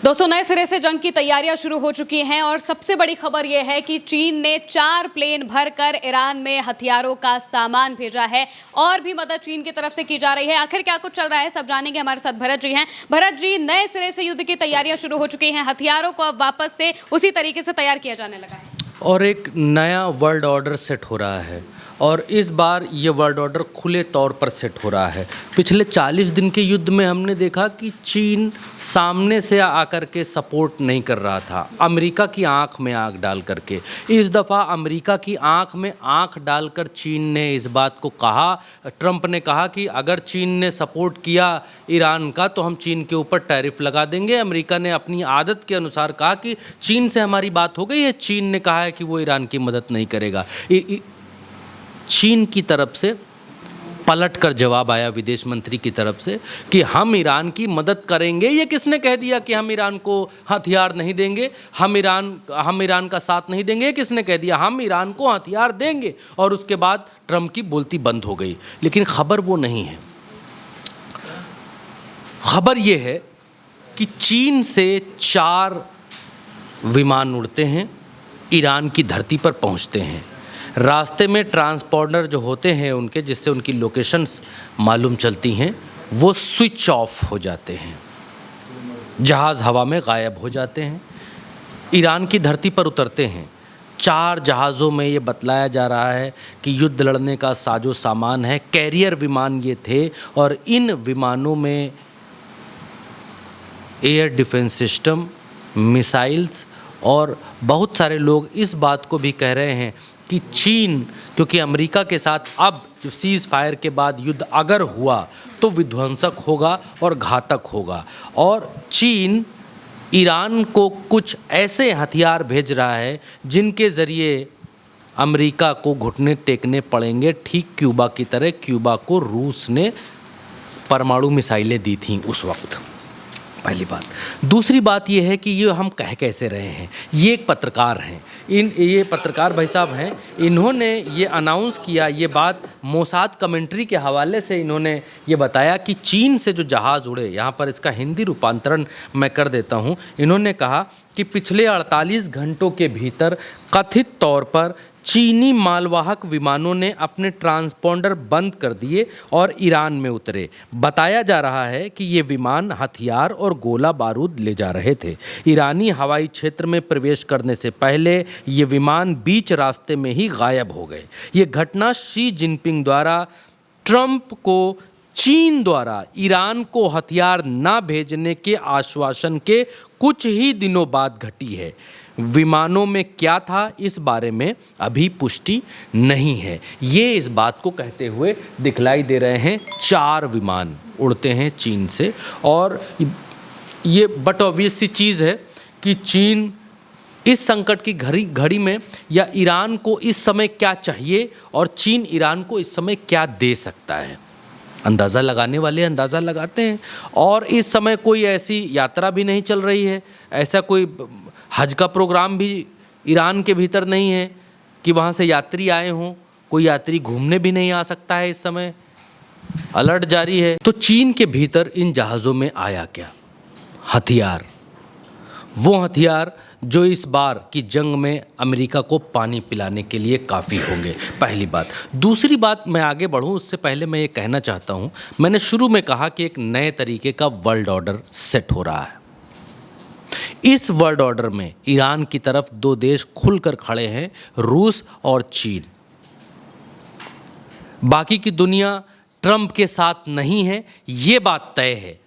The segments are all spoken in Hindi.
दोस्तों, नए सिरे से जंग की तैयारियां शुरू हो चुकी हैं और सबसे बड़ी खबर यह है कि चीन ने 4 प्लेन भरकर ईरान में हथियारों का सामान भेजा है और भी मदद चीन की तरफ से की जा रही है। आखिर क्या कुछ चल रहा है, सब जानेंगे। हमारे साथ भरत जी हैं। भरत जी, नए सिरे से युद्ध की तैयारियां शुरू हो चुकी हैं, हथियारों को अब वापस से उसी तरीके से तैयार किया जाने लगा है और एक नया वर्ल्ड ऑर्डर सेट हो रहा है और इस बार ये वर्ल्ड ऑर्डर खुले तौर पर सेट हो रहा है। पिछले 40 दिन के युद्ध में हमने देखा कि चीन सामने से आकर के सपोर्ट नहीं कर रहा था, अमेरिका की आंख में आंख डाल करके। इस दफ़ा अमेरिका की आंख में आंख डालकर चीन ने इस बात को कहा, ट्रंप ने कहा कि अगर चीन ने सपोर्ट किया ईरान का तो हम चीन के ऊपर टैरिफ लगा देंगे। अमेरिका ने अपनी आदत के अनुसार कहा कि चीन से हमारी बात हो गई है, चीन ने कहा है कि वो ईरान की मदद नहीं करेगा। चीन की तरफ से पलट कर जवाब आया विदेश मंत्री की तरफ से कि हम ईरान की मदद करेंगे। ये किसने कह दिया कि हम ईरान को हथियार नहीं देंगे, हम ईरान का साथ नहीं देंगे? ये किसने कह दिया? हम ईरान को हथियार देंगे। और उसके बाद ट्रंप की बोलती बंद हो गई। लेकिन खबर वो नहीं है। खबर ये है कि चीन से 4 विमान उड़ते हैं, ईरान की धरती पर पहुंचते हैं। रास्ते में ट्रांसपॉन्डर जो होते हैं उनके, जिससे उनकी लोकेशंस मालूम चलती हैं, वो स्विच ऑफ हो जाते हैं, जहाज़ हवा में गायब हो जाते हैं। ईरान की धरती पर उतरते हैं। 4 जहाज़ों में ये बतलाया जा रहा है कि युद्ध लड़ने का साजो सामान है। कैरियर विमान ये थे और इन विमानों में एयर डिफेंस सिस्टम, मिसाइल्स, और बहुत सारे लोग इस बात को भी कह रहे हैं कि चीन, क्योंकि अमेरिका के साथ अब जो सीज़ फायर के बाद युद्ध अगर हुआ तो विध्वंसक होगा और घातक होगा, और चीन ईरान को कुछ ऐसे हथियार भेज रहा है जिनके ज़रिए अमेरिका को घुटने टेकने पड़ेंगे, ठीक क्यूबा की तरह। क्यूबा को रूस ने परमाणु मिसाइलें दी थीं उस वक्त। पहली बात। दूसरी बात ये है कि ये हम कह कैसे रहे हैं। ये एक पत्रकार हैं, ये पत्रकार भाई साहब हैं, इन्होंने ये अनाउंस किया, ये बात मोसाद कमेंट्री के हवाले से इन्होंने ये बताया कि चीन से जो जहाज़ उड़े, यहाँ पर इसका हिंदी रूपांतरण मैं कर देता हूँ। इन्होंने कहा कि पिछले 48 घंटों के भीतर कथित तौर पर चीनी मालवाहक विमानों ने अपने ट्रांसपॉन्डर बंद कर दिए और ईरान में उतरे। बताया जा रहा है कि ये विमान हथियार और गोला बारूद ले जा रहे थे। ईरानी हवाई क्षेत्र में प्रवेश करने से पहले ये विमान बीच रास्ते में ही गायब हो गए। ये घटना शी जिनपिंग द्वारा ट्रंप को चीन द्वारा ईरान को हथियार न भेजने के आश्वासन के कुछ ही दिनों बाद घटी है। विमानों में क्या था इस बारे में अभी पुष्टि नहीं है। ये इस बात को कहते हुए दिखलाई दे रहे हैं। 4 विमान उड़ते हैं चीन से, और ये बट ऑब्वियस सी चीज़ है कि चीन इस संकट की घड़ी में, या ईरान को इस समय क्या चाहिए और चीन ईरान को इस समय क्या दे सकता है, अंदाज़ा लगाने वाले अंदाज़ा लगाते हैं। और इस समय कोई ऐसी यात्रा भी नहीं चल रही है, ऐसा कोई हज का प्रोग्राम भी ईरान के भीतर नहीं है कि वहाँ से यात्री आए हों। कोई यात्री घूमने भी नहीं आ सकता है, इस समय अलर्ट जारी है। तो चीन के भीतर इन जहाज़ों में आया क्या? हथियार, वो हथियार जो इस बार की जंग में अमेरिका को पानी पिलाने के लिए काफ़ी होंगे। पहली बात। दूसरी बात, मैं आगे बढ़ूं उससे पहले मैं ये कहना चाहता हूं, मैंने शुरू में कहा कि एक नए तरीके का वर्ल्ड ऑर्डर सेट हो रहा है। इस वर्ल्ड ऑर्डर में ईरान की तरफ 2 देश खुलकर खड़े हैं, रूस और चीन। बाकी की दुनिया ट्रंप के साथ नहीं है, ये बात तय है।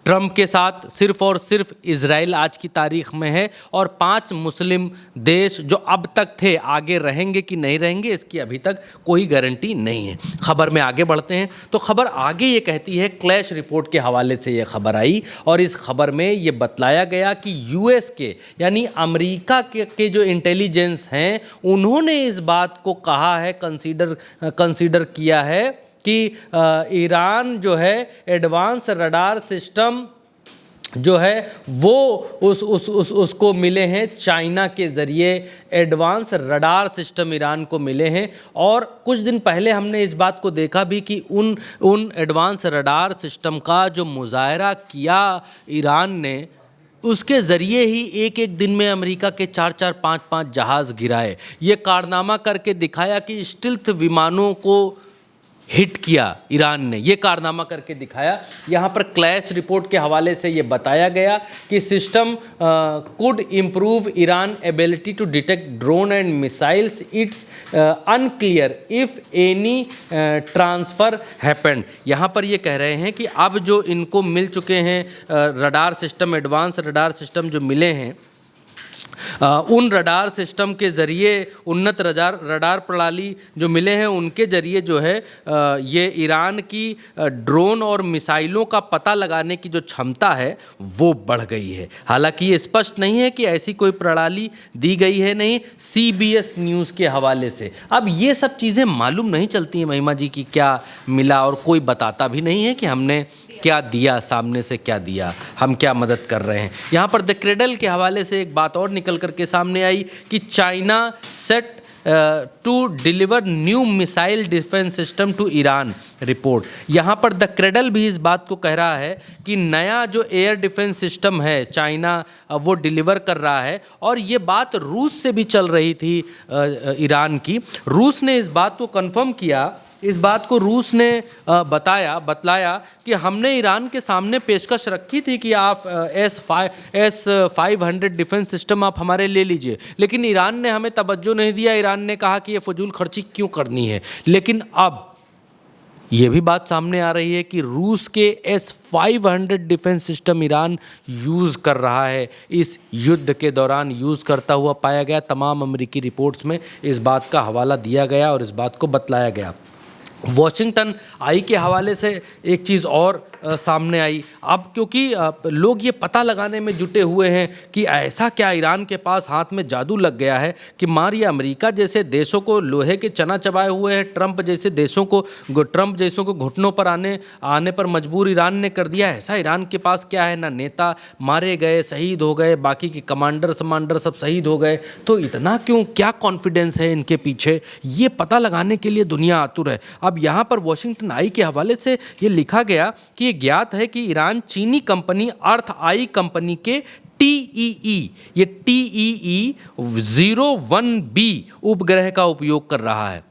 ट्रंप के साथ सिर्फ और सिर्फ इजराइल आज की तारीख में है, और 5 मुस्लिम देश जो अब तक थे, आगे रहेंगे कि नहीं रहेंगे इसकी अभी तक कोई गारंटी नहीं है। खबर में आगे बढ़ते हैं तो खबर आगे ये कहती है, क्लैश रिपोर्ट के हवाले से ये खबर आई, और इस खबर में ये बतलाया गया कि यूएस के, यानी अमेरिका के जो इंटेलिजेंस हैं, उन्होंने इस बात को कहा है, कंसीडर किया है कि ईरान जो है एडवांस रडार सिस्टम जो है वो उसको मिले हैं चाइना के ज़रिए। एडवांस रडार सिस्टम ईरान को मिले हैं, और कुछ दिन पहले हमने इस बात को देखा भी कि उन एडवांस रडार सिस्टम का जो मुजाहरा किया ईरान ने उसके ज़रिए ही एक एक दिन में अमेरिका के 4-4 5-5 जहाज़ गिराए। ये कारनामा करके दिखाया कि स्टिल्थ विमानों को हिट किया ईरान ने, ये कारनामा करके दिखाया। यहाँ पर क्लैश रिपोर्ट के हवाले से ये बताया गया कि system could improve Iran ability to detect drone and missiles, it's unclear if any transfer happened. यहाँ पर ये कह रहे हैं कि अब जो इनको मिल चुके हैं radar system, advance radar system जो मिले हैं, उन रडार सिस्टम के ज़रिए, उन्नत रडार प्रणाली जो मिले हैं उनके ज़रिए जो है ये ईरान की ड्रोन और मिसाइलों का पता लगाने की जो क्षमता है वो बढ़ गई है। हालांकि ये स्पष्ट नहीं है कि ऐसी कोई प्रणाली दी गई है, नहीं, CBS न्यूज़ के हवाले से। अब ये सब चीज़ें मालूम नहीं चलती हैं महिमा जी की क्या मिला, और कोई बताता भी नहीं है कि हमने क्या दिया, सामने से क्या दिया, हम क्या मदद कर रहे हैं। यहाँ पर द क्रेडल के हवाले से एक बात और निकल करके सामने आई कि China set to deliver new missile defence system to Iran report. यहाँ पर द क्रेडल भी इस बात को कह रहा है कि नया जो एयर डिफेंस सिस्टम है चाइना वो डिलीवर कर रहा है, और ये बात रूस से भी चल रही थी ईरान की। रूस ने इस बात को कन्फर्म किया, इस बात को रूस ने बतलाया कि हमने ईरान के सामने पेशकश रखी थी कि आप S-500 डिफेंस सिस्टम आप हमारे ले लीजिए, लेकिन ईरान ने हमें तवज्जो नहीं दिया। ईरान ने कहा कि ये फजूल खर्ची क्यों करनी है। लेकिन अब ये भी बात सामने आ रही है कि रूस के S-500 defence system Iran use कर रहा है, इस युद्ध के दौरान यूज़ करता हुआ पाया गया। तमाम अमेरिकी रिपोर्ट्स में इस बात का हवाला दिया गया और इस बात को बतलाया गया। वॉशिंगटन आई के हवाले से एक चीज़ और सामने आई। अब क्योंकि लोग ये पता लगाने में जुटे हुए हैं कि ऐसा क्या ईरान के पास हाथ में जादू लग गया है कि मार ये अमेरिका जैसे देशों को लोहे के चना चबाए हुए हैं, ट्रंप जैसों को घुटनों पर आने पर मजबूर ईरान ने कर दिया। ऐसा ईरान के पास क्या है, ना नेता मारे गए, शहीद हो गए, बाकी के कमांडर सब शहीद हो गए, तो इतना क्यों, क्या कॉन्फिडेंस है इनके पीछे, ये पता लगाने के लिए दुनिया आतुर है। अब यहाँ पर वॉशिंगटन आई के हवाले से ये लिखा गया कि ज्ञात है कि ईरान चीनी कंपनी अर्थ आई कंपनी के ये TEE-01B उपग्रह का उपयोग कर रहा है।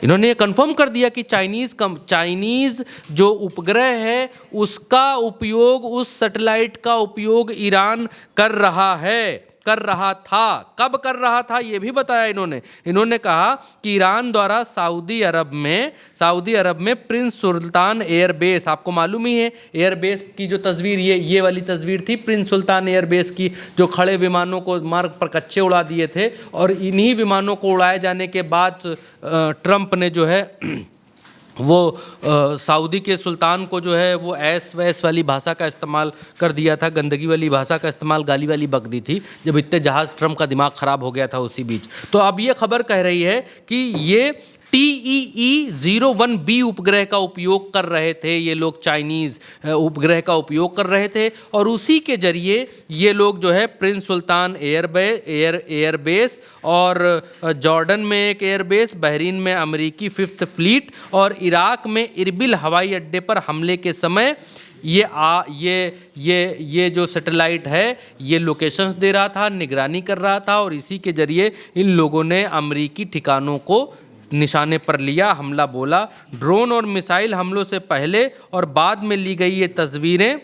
इन्होंने ये कंफर्म कर दिया कि चाइनीज़ जो उपग्रह है उसका उपयोग, उस सैटेलाइट का उपयोग ईरान कर रहा था। कब कर रहा था ये भी बताया इन्होंने कहा कि ईरान द्वारा सऊदी अरब में प्रिंस सुल्तान एयरबेस, आपको मालूम ही है एयरबेस की जो तस्वीर, ये वाली तस्वीर थी प्रिंस सुल्तान एयरबेस की, जो खड़े विमानों को मार्ग पर कच्चे उड़ा दिए थे। और इन्हीं विमानों को उड़ाए जाने के बाद ट्रंप ने जो है वो सऊदी के सुल्तान को जो है वो ऐस वाली भाषा का इस्तेमाल कर दिया था, गंदगी वाली भाषा का इस्तेमाल, गाली वाली बक दी थी, जब इतने जहाज़ ट्रंप का दिमाग ख़राब हो गया था उसी बीच। तो अब ये खबर कह रही है कि ये TEE-01B उपग्रह का उपयोग कर रहे थे ये लोग, चाइनीज़ उपग्रह का उपयोग कर रहे थे, और उसी के जरिए ये लोग जो है प्रिंस सुल्तान एयरबेस और जॉर्डन में एक एयरबेस, बहरीन में अमेरिकी 5th फ्लीट और इराक में इरबिल हवाई अड्डे पर हमले के समय ये जो सैटेलाइट है ये लोकेशंस दे रहा था, निगरानी कर रहा था, और इसी के जरिए इन लोगों ने अमेरिकी ठिकानों को निशाने पर लिया, हमला बोला। ड्रोन और मिसाइल हमलों से पहले और बाद में ली गई ये तस्वीरें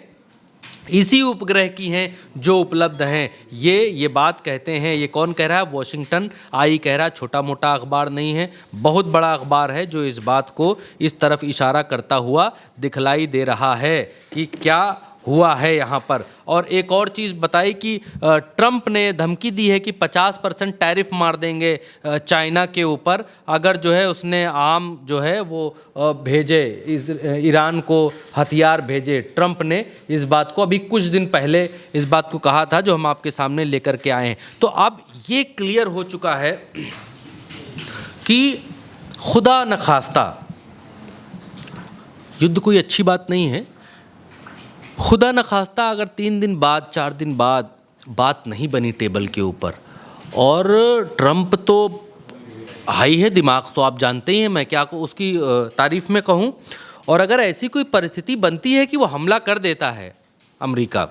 इसी उपग्रह की हैं जो उपलब्ध हैं। ये बात कहते हैं, ये कौन कह रहा है, वॉशिंगटन आई कह रहा है, छोटा मोटा अखबार नहीं है, बहुत बड़ा अखबार है जो इस बात को इस तरफ इशारा करता हुआ दिखलाई दे रहा है कि क्या हुआ है यहाँ पर। और एक और चीज़ बताई कि ट्रंप ने धमकी दी है कि 50% टैरिफ मार देंगे चाइना के ऊपर अगर जो है उसने आम जो है वो भेजे, ईरान को हथियार भेजे। ट्रंप ने इस बात को अभी कुछ दिन पहले इस बात को कहा था जो हम आपके सामने लेकर के आए हैं। तो अब ये क्लियर हो चुका है कि खुदा न खास्ता युद्ध कोई अच्छी बात नहीं है। खुदा न खास्ता अगर 3 दिन बाद 4 दिन बाद बात नहीं बनी टेबल के ऊपर, और ट्रंप तो हाई है दिमाग, तो आप जानते ही हैं, मैं क्या उसकी तारीफ़ में कहूँ। और अगर ऐसी कोई परिस्थिति बनती है कि वो हमला कर देता है अमेरिका,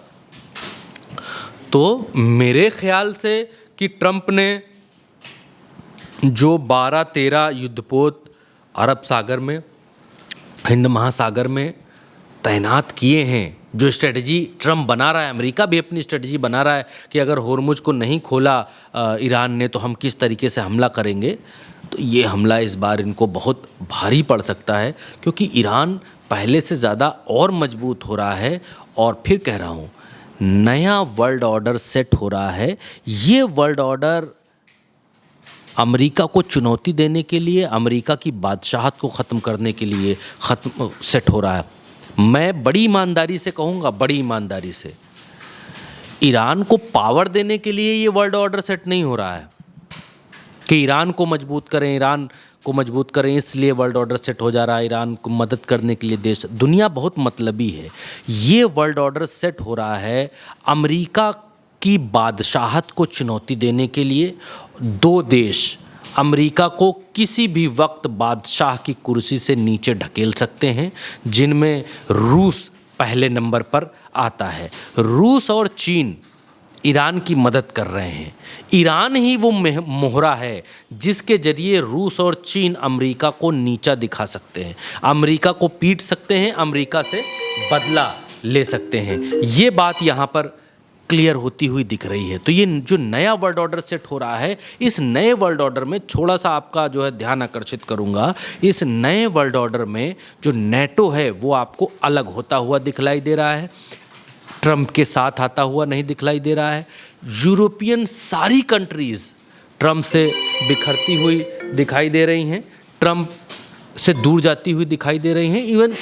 तो मेरे ख्याल से कि ट्रंप ने जो 12-13 युद्धपोत अरब सागर में, हिंद महासागर में तैनात किए हैं, जो स्ट्रेटजी ट्रंप बना रहा है, अमेरिका भी अपनी स्ट्रेटजी बना रहा है कि अगर होर्मुज को नहीं खोला ईरान ने तो हम किस तरीके से हमला करेंगे, तो ये हमला इस बार इनको बहुत भारी पड़ सकता है, क्योंकि ईरान पहले से ज़्यादा और मजबूत हो रहा है। और फिर कह रहा हूँ, नया वर्ल्ड ऑर्डर सेट हो रहा है। ये वर्ल्ड ऑर्डर अमेरिका को चुनौती देने के लिए, अमेरिका की बादशाहत को ख़त्म करने के लिए सेट हो रहा है। मैं बड़ी ईमानदारी से कहूँगा, बड़ी ईमानदारी से, ईरान को पावर देने के लिए ये वर्ल्ड ऑर्डर सेट नहीं हो रहा है कि ईरान को मजबूत करें, ईरान को मजबूत करें, इसलिए वर्ल्ड ऑर्डर सेट हो जा रहा है। ईरान को मदद करने के लिए देश, दुनिया बहुत मतलबी है। ये वर्ल्ड ऑर्डर सेट हो रहा है अमेरिका की बादशाहत को चुनौती देने के लिए। दो देश अमेरिका को किसी भी वक्त बादशाह की कुर्सी से नीचे ढकेल सकते हैं, जिनमें रूस पहले नंबर पर आता है। रूस और चीन ईरान की मदद कर रहे हैं। ईरान ही वो मोहरा है जिसके जरिए रूस और चीन अमेरिका को नीचा दिखा सकते हैं, अमेरिका को पीट सकते हैं, अमेरिका से बदला ले सकते हैं। ये बात यहाँ पर क्लियर होती हुई दिख रही है। तो ये जो नया वर्ल्ड ऑर्डर सेट हो रहा है, इस नए वर्ल्ड ऑर्डर में थोड़ा सा आपका जो है ध्यान आकर्षित करूंगा। इस नए वर्ल्ड ऑर्डर में जो नेटो है वो आपको अलग होता हुआ दिखलाई दे रहा है, ट्रंप के साथ आता हुआ नहीं दिखलाई दे रहा है। यूरोपियन सारी कंट्रीज़ ट्रंप से बिखरती हुई दिखाई दे रही हैं, ट्रंप से दूर जाती हुई दिखाई दे रही हैं। इवन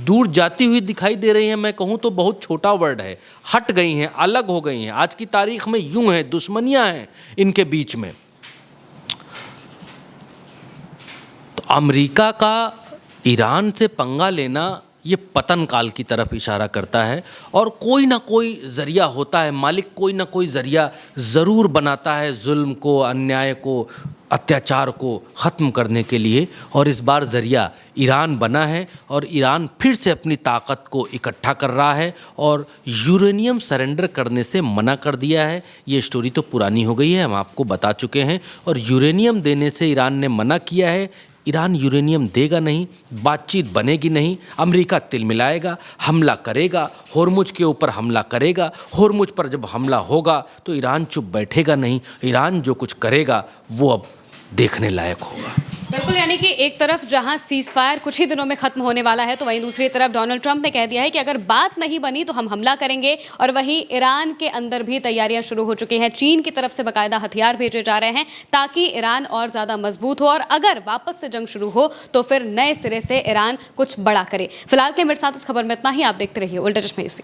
दूर जाती हुई दिखाई दे रही हैं, मैं कहूँ तो बहुत छोटा वर्ड है, हट गई हैं, अलग हो गई हैं। आज की तारीख में यूं है, दुश्मनियां हैं इनके बीच में। तो अमेरिका का ईरान से पंगा लेना ये पतन काल की तरफ इशारा करता है, और कोई ना कोई ज़रिया होता है, मालिक कोई ना कोई ज़रिया ज़रूर बनाता है जुल्म को, अन्याय को, अत्याचार को ख़त्म करने के लिए। और इस बार ज़रिया ईरान बना है, और ईरान फिर से अपनी ताकत को इकट्ठा कर रहा है और यूरेनियम सरेंडर करने से मना कर दिया है। ये स्टोरी तो पुरानी हो गई है, हम आपको बता चुके हैं। और यूरेनियम देने से ईरान ने मना किया है। ईरान यूरेनियम देगा नहीं, बातचीत बनेगी नहीं, अमेरिका तिलमिलाएगा, हमला करेगा, होर्मुज के ऊपर हमला करेगा। होर्मुज पर जब हमला होगा तो ईरान चुप बैठेगा नहीं, ईरान जो कुछ करेगा वो अब देखने लायक होगा। बिल्कुल, यानी कि एक तरफ जहां सीज फायर कुछ ही दिनों में खत्म होने वाला है, तो वहीं दूसरी तरफ डोनाल्ड ट्रंप ने कह दिया है कि अगर बात नहीं बनी तो हम हमला करेंगे। और वहीं ईरान के अंदर भी तैयारियां शुरू हो चुकी हैं, चीन की तरफ से बाकायदा हथियार भेजे जा रहे हैं ताकि ईरान और ज़्यादा मजबूत हो, और अगर वापस से जंग शुरू हो तो फिर नए सिरे से ईरान कुछ बड़ा करे। फिलहाल के मेरे साथ इस खबर में इतना ही। आप देखते रहिए उल्टा चश्मा यूसी।